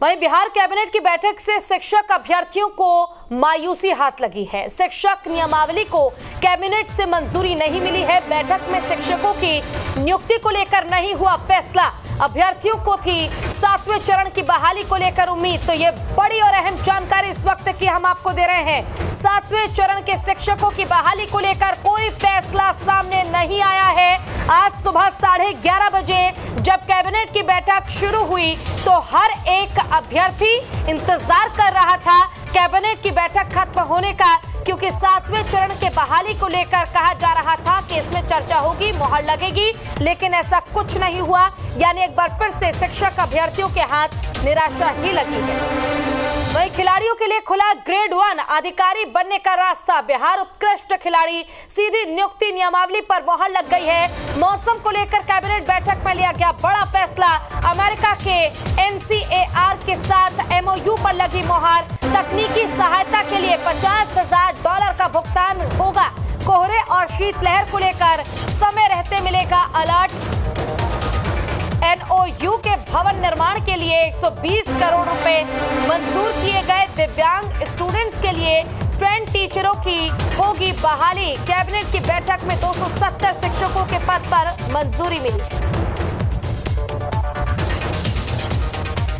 वहीं बिहार कैबिनेट की बैठक से शिक्षक अभ्यर्थियों को मायूसी हाथ लगी है। शिक्षक नियमावली को कैबिनेट से मंजूरी नहीं मिली है। बैठक में शिक्षकों की नियुक्ति को लेकर नहीं हुआ फैसला। अभ्यर्थियों को थी 7वें चरण की बहाली को लेकर उम्मीद। तो ये बड़ी और अहम जानकारी इस वक्त की हम आपको दे रहे हैं। 7वें चरण के शिक्षकों की बहाली को लेकर कोई फैसला सामने नहीं आया है। आज सुबह 11:30 बजे जब कैबिनेट की बैठक शुरू हुई तो हर एक अभ्यर्थी इंतजार कर रहा था कैबिनेट की बैठक खत्म होने का, क्योंकि 7वें चरण के बहाली को लेकर कहा जा रहा था कि इसमें चर्चा होगी, मुहर लगेगी, लेकिन ऐसा कुछ नहीं हुआ। यानी एक बार फिर से शिक्षक अभ्यर्थियों के हाथ निराशा ही लगी है। वहीं खिलाड़ियों के लिए खुला ग्रेड 1 अधिकारी बनने का रास्ता। बिहार उत्कृष्ट खिलाड़ी सीधी नियुक्ति नियमावली पर मुहर लग गई है। मौसम को लेकर कैबिनेट बैठक में लिया गया बड़ा फैसला। अमेरिका के NCAR के साथ MOU पर लगी मुहर। तकनीकी सहायता के लिए $50,000 का भुगतान होगा। कोहरे और शीतलहर को लेकर समय रहते मिलेगा अलर्ट। NOU के भवन निर्माण के लिए 120 करोड़ रुपए मंजूर किए गए। दिव्यांग स्टूडेंट्स के लिए ट्रेन टीचरों की होगी बहाली। कैबिनेट की बैठक में 270 शिक्षकों के पद पर मंजूरी मिली।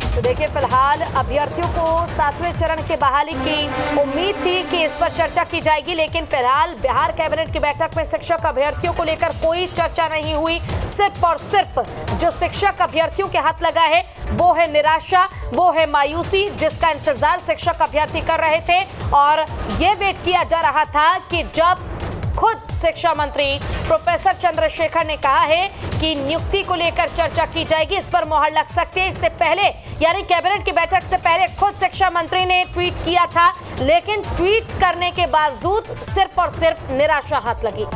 तो देखिए, फिलहाल अभ्यर्थियों को 7वें चरण की बहाली की उम्मीद थी कि इस पर चर्चा की जाएगी, लेकिन फिलहाल बिहार कैबिनेट की बैठक में शिक्षक अभ्यर्थियों को लेकर कोई चर्चा नहीं हुई। सिर्फ और सिर्फ जो शिक्षक अभ्यर्थियों के हाथ लगा है वो है निराशा, वो है मायूसी, जिसका इंतजार शिक्षक अभ्यर्थी कर रहे थे। और ये वेट किया जा रहा था कि जब खुद शिक्षा मंत्री प्रोफेसर चंद्रशेखर ने कहा है कि नियुक्ति को लेकर चर्चा की जाएगी, इस पर मुहर लग सकती है। इससे पहले यानी कैबिनेट की बैठक से पहले खुद शिक्षा मंत्री ने ट्वीट किया था, लेकिन ट्वीट करने के बावजूद सिर्फ और सिर्फ निराशा हाथ लगी।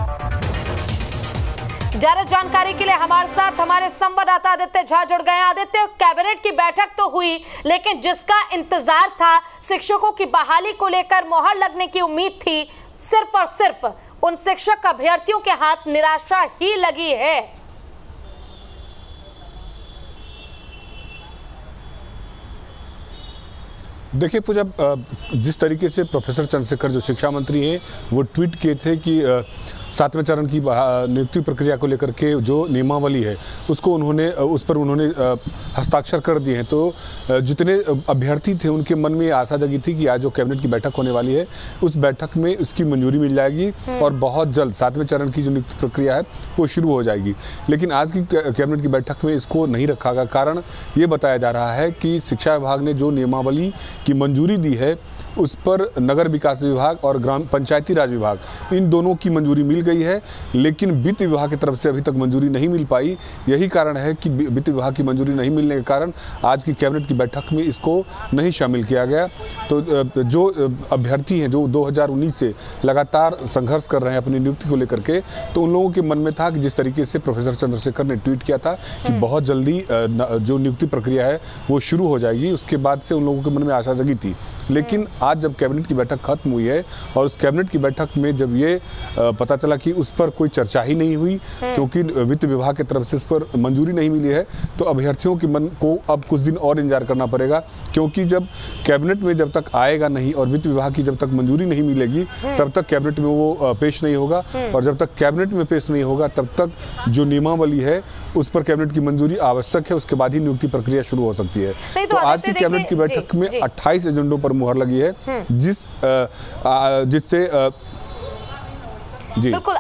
ज्यादा जानकारी के लिए हमारे साथ हमारे संवाददाता आदित्य झा जुड़ गए। आदित्य, कैबिनेट की बैठक तो हुई, लेकिन जिसका इंतजार था, शिक्षकों की बहाली को लेकर मुहर लगने की उम्मीद थी, सिर्फ और सिर्फ उन शिक्षक अभ्यर्थियों के हाथ निराशा ही लगी है। देखिए पूजा, जिस तरीके से प्रोफेसर चंद्रशेखर जो शिक्षा मंत्री हैं वो ट्वीट किए थे कि 7वें चरण की नियुक्ति प्रक्रिया को लेकर के जो नियमावली है उसको उस पर उन्होंने हस्ताक्षर कर दिए हैं। तो जितने अभ्यर्थी थे उनके मन में आशा जगी थी कि आज जो कैबिनेट की बैठक होने वाली है उस बैठक में उसकी मंजूरी मिल जाएगी और बहुत जल्द 7वें चरण की जो नियुक्ति प्रक्रिया है वो शुरू हो जाएगी। लेकिन आज की कैबिनेट की बैठक में इसको नहीं रखा गया। कारण ये बताया जा रहा है कि शिक्षा विभाग ने जो नियमावली की मंजूरी दी है उस पर नगर विकास विभाग और ग्राम पंचायती राज विभाग, इन दोनों की मंजूरी मिल गई है, लेकिन वित्त विभाग की तरफ से अभी तक मंजूरी नहीं मिल पाई। यही कारण है कि वित्त विभाग की मंजूरी नहीं मिलने के कारण आज की कैबिनेट की बैठक में इसको नहीं शामिल किया गया। तो जो अभ्यर्थी हैं जो 2019 से लगातार संघर्ष कर रहे हैं अपनी नियुक्ति को लेकर के, तो उन लोगों के मन में था कि जिस तरीके से प्रोफेसर चंद्रशेखर ने ट्वीट किया था कि बहुत जल्दी जो नियुक्ति प्रक्रिया है वो शुरू हो जाएगी, उसके बाद से उन लोगों के मन में आशा जगी थी। लेकिन आज जब कैबिनेट की बैठक खत्म हुई है और उस कैबिनेट की बैठक में जब ये पता चला कि उस पर कोई चर्चा ही नहीं हुई क्योंकि वित्त विभाग की तरफ से इस पर मंजूरी नहीं मिली है, तो अभ्यर्थियों के मन को अब कुछ दिन और इंतजार करना पड़ेगा। क्योंकि जब कैबिनेट में जब तक आएगा नहीं और वित्त विभाग की जब तक मंजूरी नहीं मिलेगी तब तक कैबिनेट में वो पेश नहीं होगा, और जब तक कैबिनेट में पेश नहीं होगा तब तक जो नियमावली है उस पर कैबिनेट की मंजूरी आवश्यक है, उसके बाद ही नियुक्ति प्रक्रिया शुरू हो सकती है। तो आज की कैबिनेट की बैठक में 28 एजेंडों पर मुहर लगी है, जिससे बिल्कुल।